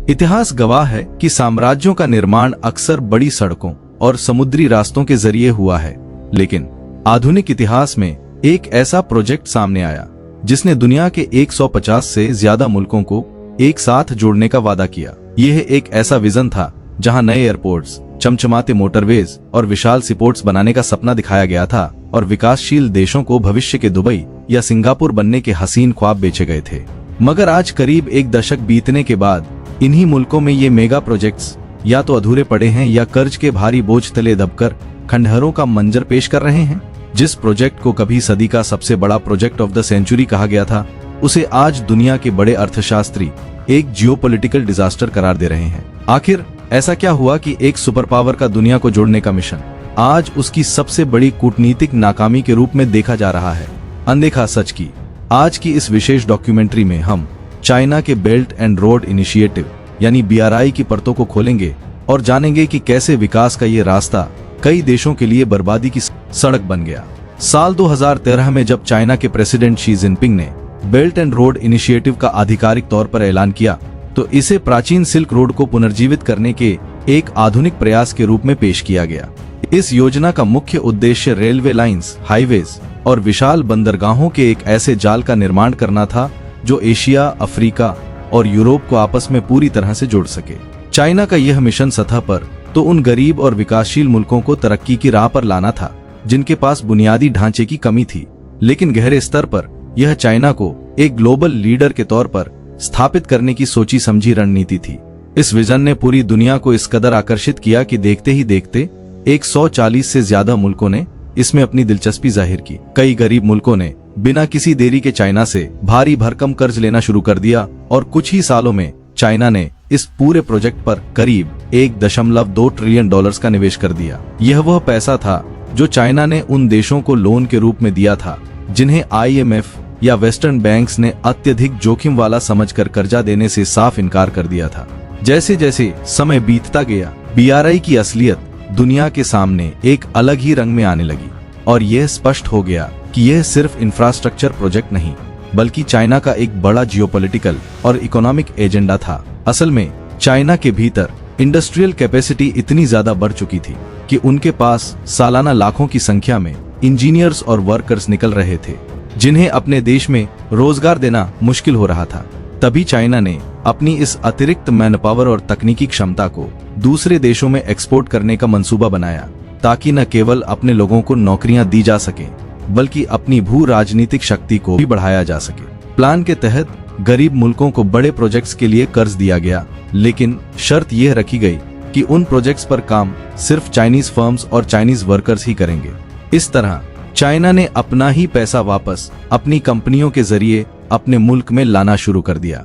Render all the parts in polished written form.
इतिहास गवाह है कि साम्राज्यों का निर्माण अक्सर बड़ी सड़कों और समुद्री रास्तों के जरिए हुआ है, लेकिन आधुनिक इतिहास में एक ऐसा प्रोजेक्ट सामने आया जिसने दुनिया के 150 से ज्यादा मुल्कों को एक साथ जोड़ने का वादा किया। यह एक ऐसा विजन था जहां नए एयरपोर्ट्स, चमचमाते मोटरवेज और विशाल सीपोर्ट्स बनाने का सपना दिखाया गया था और विकासशील देशों को भविष्य के दुबई या सिंगापुर बनने के हसीन ख्वाब बेचे गए थे। मगर आज करीब एक दशक बीतने के बाद इन्हीं मुल्कों में ये मेगा प्रोजेक्ट्स या तो अधूरे पड़े हैं या कर्ज के भारी बोझ तले दबकर खंडहरों का मंजर पेश कर रहे हैं। जिस प्रोजेक्ट को कभी सदी का सबसे बड़ा प्रोजेक्ट ऑफ द सेंचुरी कहा गया था, उसे आज दुनिया के बड़े अर्थशास्त्री एक जियोपॉलिटिकल डिजास्टर करार दे रहे हैं। आखिर ऐसा क्या हुआ कि एक सुपर पावर का दुनिया को जोड़ने का मिशन आज उसकी सबसे बड़ी कूटनीतिक नाकामी के रूप में देखा जा रहा है? अनदेखा सच की आज की इस विशेष डॉक्यूमेंट्री में हम चाइना के बेल्ट एंड रोड इनिशिएटिव यानी BRI की परतों को खोलेंगे और जानेंगे कि कैसे विकास का ये रास्ता कई देशों के लिए बर्बादी की सड़क बन गया। साल 2013 में जब चाइना के प्रेसिडेंट शी जिनपिंग ने बेल्ट एंड रोड इनिशिएटिव का आधिकारिक तौर पर ऐलान किया तो इसे प्राचीन सिल्क रोड को पुनर्जीवित करने के एक आधुनिक प्रयास के रूप में पेश किया गया। इस योजना का मुख्य उद्देश्य रेलवे लाइंस, हाईवेज और विशाल बंदरगाहों के एक ऐसे जाल का निर्माण करना था जो एशिया, अफ्रीका और यूरोप को आपस में पूरी तरह से जोड़ सके। चाइना का यह मिशन सतह पर तो उन गरीब और विकासशील मुल्कों को तरक्की की राह पर लाना था जिनके पास बुनियादी ढांचे की कमी थी, लेकिन गहरे स्तर पर यह चाइना को एक ग्लोबल लीडर के तौर पर स्थापित करने की सोची समझी रणनीति थी। इस विजन ने पूरी दुनिया को इस कदर आकर्षित किया कि देखते ही देखते 140 से ज्यादा मुल्कों ने इसमें अपनी दिलचस्पी जाहिर की। कई गरीब मुल्कों ने बिना किसी देरी के चाइना से भारी भरकम कर्ज लेना शुरू कर दिया और कुछ ही सालों में चाइना ने इस पूरे प्रोजेक्ट पर करीब 1.2 ट्रिलियन डॉलर्स का निवेश कर दिया। यह वह पैसा था जो चाइना ने उन देशों को लोन के रूप में दिया था जिन्हें IMF या वेस्टर्न बैंक्स ने अत्यधिक जोखिम वाला समझकर कर्जा देने से साफ इनकार कर दिया था। जैसे जैसे समय बीतता गया, BRI की असलियत दुनिया के सामने एक अलग ही रंग में आने लगी और यह स्पष्ट हो गया कि यह सिर्फ इंफ्रास्ट्रक्चर प्रोजेक्ट नहीं बल्कि चाइना का एक बड़ा जियोपॉलिटिकल और इकोनॉमिक एजेंडा था। असल में चाइना के भीतर इंडस्ट्रियल कैपेसिटी इतनी ज्यादा बढ़ चुकी थी कि उनके पास सालाना लाखों की संख्या में इंजीनियर्स और वर्कर्स निकल रहे थे जिन्हें अपने देश में रोजगार देना मुश्किल हो रहा था। तभी चाइना ने अपनी इस अतिरिक्त मैनपावर और तकनीकी क्षमता को दूसरे देशों में एक्सपोर्ट करने का मंसूबा बनाया ताकि न केवल अपने लोगों को नौकरियां दी जा सके बल्कि अपनी भू राजनीतिक शक्ति को भी बढ़ाया जा सके। प्लान के तहत गरीब मुल्कों को बड़े प्रोजेक्ट्स के लिए कर्ज दिया गया, लेकिन शर्त यह रखी गई कि उन प्रोजेक्ट्स पर काम सिर्फ चाइनीज फर्म्स और चाइनीज वर्कर्स ही करेंगे। इस तरह चाइना ने अपना ही पैसा वापस अपनी कंपनियों के जरिए अपने मुल्क में लाना शुरू कर दिया,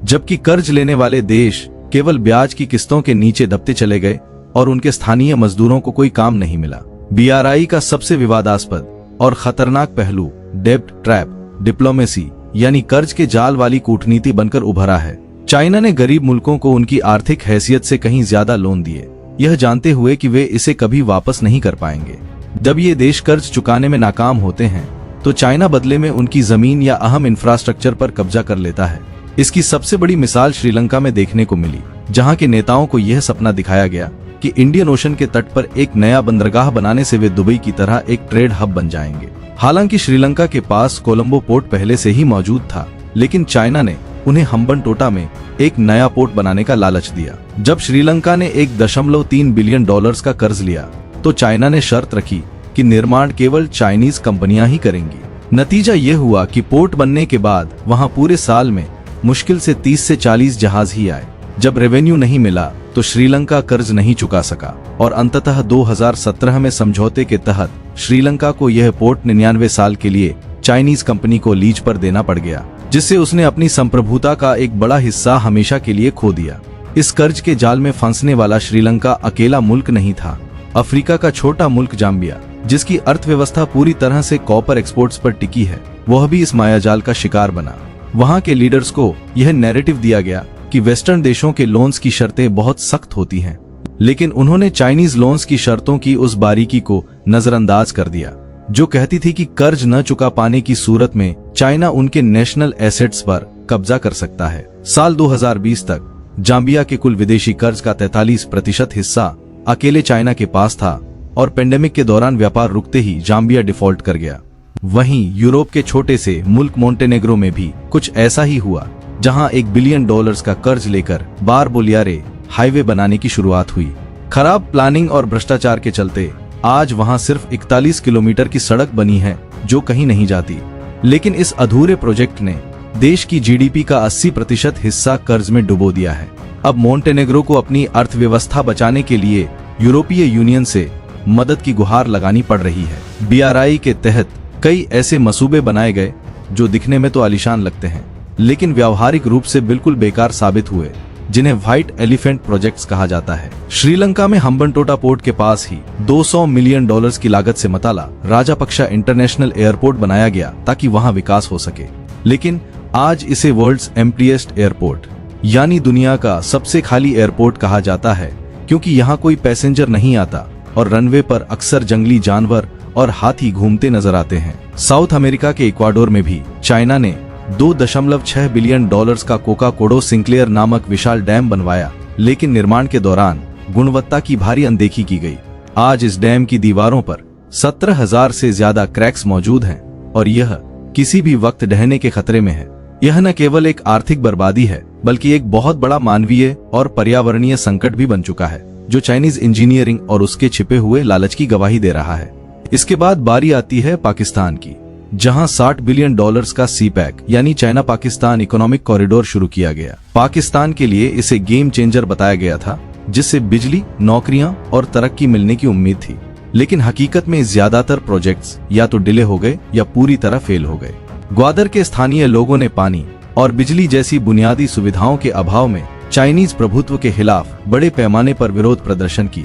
जबकि कर्ज लेने वाले देश केवल ब्याज की किस्तों के नीचे दबते चले गए और उनके स्थानीय मजदूरों को कोई काम नहीं मिला। BRI का सबसे विवादास्पद और खतरनाक पहलू डेब्ट ट्रैप डिप्लोमेसी यानी कर्ज के जाल वाली कूटनीति बनकर उभरा है। चाइना ने गरीब मुल्कों को उनकी आर्थिक हैसियत से कहीं ज्यादा लोन दिए, यह जानते हुए कि वे इसे कभी वापस नहीं कर पाएंगे। जब ये देश कर्ज चुकाने में नाकाम होते हैं तो चाइना बदले में उनकी जमीन या अहम इंफ्रास्ट्रक्चर पर कब्जा कर लेता है। इसकी सबसे बड़ी मिसाल श्रीलंका में देखने को मिली, जहां के नेताओं को यह सपना दिखाया गया कि इंडियन ओशन के तट पर एक नया बंदरगाह बनाने से वे दुबई की तरह एक ट्रेड हब बन जाएंगे। हालांकि श्रीलंका के पास कोलंबो पोर्ट पहले से ही मौजूद था, लेकिन चाइना ने उन्हें हम्बनटोटा में एक नया पोर्ट बनाने का लालच दिया। जब श्रीलंका ने 1.3 बिलियन डॉलर्स का कर्ज लिया तो चाइना ने शर्त रखी कि निर्माण केवल चाइनीज कंपनियां ही करेंगी। नतीजा यह हुआ कि पोर्ट बनने के बाद वहां पूरे साल में मुश्किल से 30 से 40 जहाज ही आए। जब रेवेन्यू नहीं मिला तो श्रीलंका कर्ज नहीं चुका सका और अंततः 2017 में समझौते के तहत श्रीलंका को यह पोर्ट 99 साल के लिए चाइनीज कंपनी को लीज पर देना पड़ गया, जिससे उसने अपनी संप्रभुता का एक बड़ा हिस्सा हमेशा के लिए खो दिया। इस कर्ज के जाल में फंसने वाला श्रीलंका अकेला मुल्क नहीं था। अफ्रीका का छोटा मुल्क जाम्बिया, जिसकी अर्थव्यवस्था पूरी तरह से कॉपर एक्सपोर्ट्स पर टिकी है, वह भी इस मायाजाल का शिकार बना। वहां के लीडर्स को यह नैरेटिव दिया गया कि वेस्टर्न देशों के लोन्स की शर्तें बहुत सख्त होती हैं, लेकिन उन्होंने चाइनीज लोन्स की शर्तों की उस बारीकी को नजरअंदाज कर दिया जो कहती थी कि कर्ज न चुका पाने की सूरत में चाइना उनके नेशनल एसेट्स पर कब्जा कर सकता है। साल 2020 तक जाम्बिया के कुल विदेशी कर्ज का 43% हिस्सा अकेले चाइना के पास था और पेंडेमिक के दौरान व्यापार रुकते ही जाम्बिया डिफॉल्ट कर गया। वहीं यूरोप के छोटे से मुल्क मोंटेनेग्रो में भी कुछ ऐसा ही हुआ, जहां $1 बिलियन का कर्ज लेकर बार बोलियारे हाईवे बनाने की शुरुआत हुई। खराब प्लानिंग और भ्रष्टाचार के चलते आज वहां सिर्फ 41 किलोमीटर की सड़क बनी है जो कहीं नहीं जाती। लेकिन इस अधूरे प्रोजेक्ट ने देश की जीडीपी का 80% हिस्सा कर्ज में डुबो दिया है। अब मोंटेनेग्रो को अपनी अर्थव्यवस्था बचाने के लिए यूरोपीय यूनियन से मदद की गुहार लगानी पड़ रही है। BRI के तहत कई ऐसे मसूबे बनाए गए जो दिखने में तो आलीशान लगते हैं, लेकिन व्यावहारिक रूप से बिल्कुल बेकार साबित हुए, जिन्हें व्हाइट एलिफेंट प्रोजेक्ट्स कहा जाता है। श्रीलंका में हम्बनटोटा पोर्ट के पास ही $200 मिलियन की लागत से मताला राजापक्षा इंटरनेशनल एयरपोर्ट बनाया गया ताकि वहां विकास हो सके। लेकिन आज इसे वर्ल्ड्स एम्प्टीएस्ट एयरपोर्ट यानी दुनिया का सबसे खाली एयरपोर्ट कहा जाता है, क्योंकि यहाँ कोई पैसेंजर नहीं आता और रनवे पर अक्सर जंगली जानवर और हाथी घूमते नजर आते हैं। साउथ अमेरिका के इक्वाडोर में भी चाइना ने $2.6 बिलियन का कोका कोडो सिंक्लेयर नामक विशाल डैम बनवाया, लेकिन निर्माण के दौरान गुणवत्ता की भारी अनदेखी की गई। आज इस डैम की दीवारों पर 17,000 से ज्यादा क्रैक्स मौजूद हैं और यह किसी भी वक्त ढहने के खतरे में है। यह न केवल एक आर्थिक बर्बादी है, बल्कि एक बहुत बड़ा मानवीय और पर्यावरणीय संकट भी बन चुका है, जो चाइनीज इंजीनियरिंग और उसके छिपे हुए लालच की गवाही दे रहा है। इसके बाद बारी आती है पाकिस्तान की, जहां $60 बिलियन का CPEC यानी चाइना पाकिस्तान इकोनॉमिक कॉरिडोर शुरू किया गया। पाकिस्तान के लिए इसे गेम चेंजर बताया गया था, जिससे बिजली, नौकरियां और तरक्की मिलने की उम्मीद थी। लेकिन हकीकत में ज्यादातर प्रोजेक्ट्स या तो डिले हो गए या पूरी तरह फेल हो गए। ग्वादर के स्थानीय लोगों ने पानी और बिजली जैसी बुनियादी सुविधाओं के अभाव में चाइनीज प्रभुत्व के खिलाफ बड़े पैमाने पर विरोध प्रदर्शन की।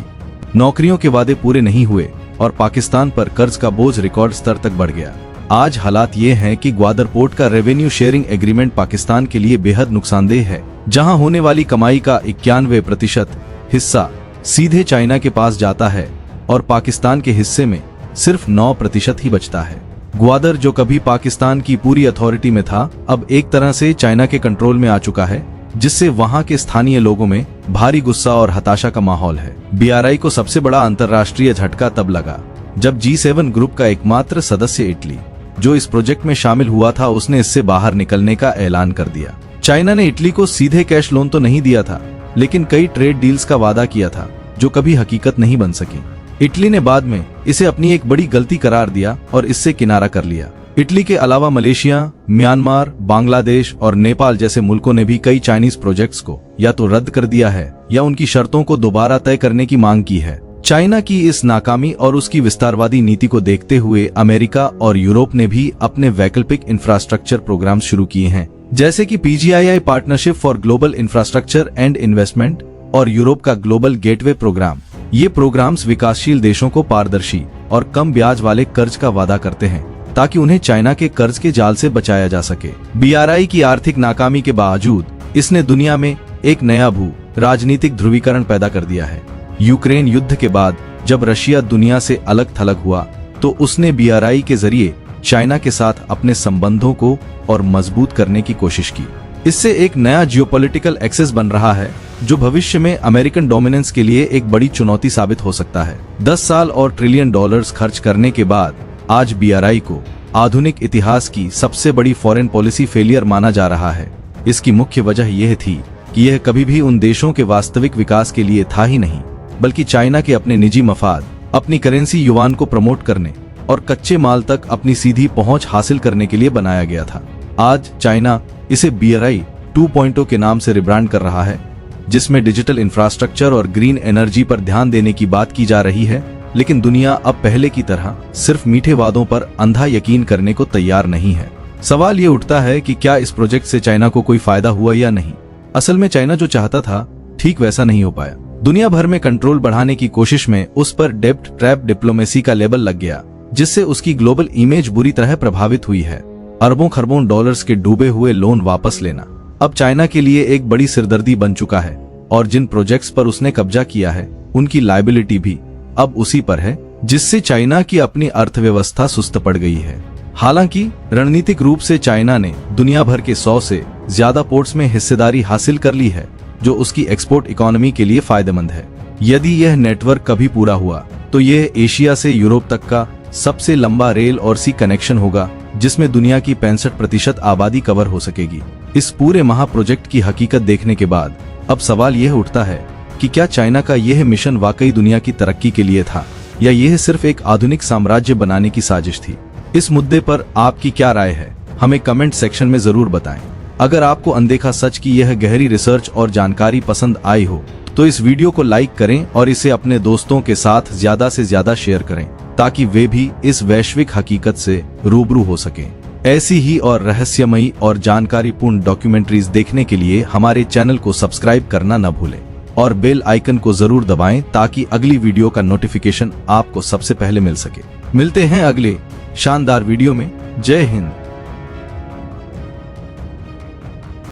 नौकरियों के वादे पूरे नहीं हुए और पाकिस्तान पर कर्ज का बोझ रिकॉर्ड स्तर तक बढ़ गया। आज हालात ये हैं कि ग्वादर पोर्ट का रेवेन्यू शेयरिंग एग्रीमेंट पाकिस्तान के लिए बेहद नुकसानदेह है, जहां होने वाली कमाई का 91% हिस्सा सीधे चाइना के पास जाता है और पाकिस्तान के हिस्से में सिर्फ 9% ही बचता है। ग्वादर, जो कभी पाकिस्तान की पूरी अथॉरिटी में था, अब एक तरह से चाइना के कंट्रोल में आ चुका है, जिससे वहां के स्थानीय लोगों में भारी गुस्सा और हताशा का माहौल है। BRI को सबसे बड़ा अंतर्राष्ट्रीय झटका तब लगा जब G7 ग्रुप का एकमात्र सदस्य इटली, जो इस प्रोजेक्ट में शामिल हुआ था, उसने इससे बाहर निकलने का ऐलान कर दिया। चाइना ने इटली को सीधे कैश लोन तो नहीं दिया था, लेकिन कई ट्रेड डील्स का वादा किया था जो कभी हकीकत नहीं बन सकी। इटली ने बाद में इसे अपनी एक बड़ी गलती करार दिया और इससे किनारा कर लिया। इटली के अलावा मलेशिया, म्यांमार, बांग्लादेश और नेपाल जैसे मुल्कों ने भी कई चाइनीज प्रोजेक्ट्स को या तो रद्द कर दिया है या उनकी शर्तों को दोबारा तय करने की मांग की है। चाइना की इस नाकामी और उसकी विस्तारवादी नीति को देखते हुए अमेरिका और यूरोप ने भी अपने वैकल्पिक इंफ्रास्ट्रक्चर प्रोग्राम शुरू किए हैं, जैसे कि PGII partnership for global infrastructure and investment और यूरोप का ग्लोबल गेटवे प्रोग्राम। ये प्रोग्राम्स विकासशील देशों को पारदर्शी और कम ब्याज वाले कर्ज का वादा करते हैं, ताकि उन्हें चाइना के कर्ज के जाल से बचाया जा सके। BRI की आर्थिक नाकामी के बावजूद इसने दुनिया में एक नया भू राजनीतिक ध्रुवीकरण पैदा कर दिया है। यूक्रेन युद्ध के बाद जब रशिया दुनिया से अलग थलग हुआ, तो उसने BRI के जरिए चाइना के साथ अपने संबंधों को और मजबूत करने की कोशिश की। इससे एक नया जियोपॉलिटिकल एक्सेस बन रहा है, जो भविष्य में अमेरिकन डोमिनेंस के लिए एक बड़ी चुनौती साबित हो सकता है। 10 साल और $1 ट्रिलियन खर्च करने के बाद आज BRI को आधुनिक इतिहास की सबसे बड़ी फॉरेन पॉलिसी फेलियर माना जा रहा है। इसकी मुख्य वजह यह थी कि यह कभी भी उन देशों के वास्तविक विकास के लिए था ही नहीं, बल्कि चाइना के अपने निजी मफाद, अपनी करेंसी युआन को प्रमोट करने और कच्चे माल तक अपनी सीधी पहुंच हासिल करने के लिए बनाया गया था। आज चाइना इसे BRI 2.0 के नाम से रिब्रांड कर रहा है, जिसमें डिजिटल इंफ्रास्ट्रक्चर और ग्रीन एनर्जी पर ध्यान देने की बात की जा रही है। लेकिन दुनिया अब पहले की तरह सिर्फ मीठे वादों पर अंधा यकीन करने को तैयार नहीं है। सवाल ये उठता है कि क्या इस प्रोजेक्ट से चाइना को कोई फायदा हुआ या नहीं। असल में चाइना जो चाहता था, ठीक वैसा नहीं हो पाया। दुनिया भर में कंट्रोल बढ़ाने की कोशिश में उस पर डेब्ट ट्रैप डिप्लोमेसी का लेबल लग गया, जिससे उसकी ग्लोबल इमेज बुरी तरह प्रभावित हुई है। अरबों खरबों डॉलर्स के डूबे हुए लोन वापस लेना अब चाइना के लिए एक बड़ी सिरदर्दी बन चुका है, और जिन प्रोजेक्ट्स पर उसने कब्जा किया है, उनकी लायबिलिटी भी अब उसी पर है, जिससे चाइना की अपनी अर्थव्यवस्था सुस्त पड़ गई है। हालांकि रणनीतिक रूप से चाइना ने दुनिया भर के 100 से ज्यादा पोर्ट्स में हिस्सेदारी हासिल कर ली है, जो उसकी एक्सपोर्ट इकोनॉमी के लिए फायदेमंद है। यदि यह नेटवर्क कभी पूरा हुआ तो यह एशिया से यूरोप तक का सबसे लंबा रेल और सी कनेक्शन होगा, जिसमें दुनिया की 65% आबादी कवर हो सकेगी। इस पूरे महाप्रोजेक्ट की हकीकत देखने के बाद अब सवाल यह उठता है कि क्या चाइना का यह मिशन वाकई दुनिया की तरक्की के लिए था या यह सिर्फ एक आधुनिक साम्राज्य बनाने की साजिश थी। इस मुद्दे पर आपकी क्या राय है, हमें कमेंट सेक्शन में जरूर बताएं। अगर आपको अनदेखा सच की यह गहरी रिसर्च और जानकारी पसंद आई हो तो इस वीडियो को लाइक करें और इसे अपने दोस्तों के साथ ज्यादा से ज्यादा शेयर करें, ताकि वे भी इस वैश्विक हकीकत से रूबरू हो सकें। ऐसी ही और रहस्यमयी और जानकारीपूर्ण डॉक्यूमेंट्रीज देखने के लिए हमारे चैनल को सब्सक्राइब करना न भूलें और बेल आइकन को जरूर दबाएं, ताकि अगली वीडियो का नोटिफिकेशन आपको सबसे पहले मिल सके। मिलते हैं अगले शानदार वीडियो में। जय हिंद।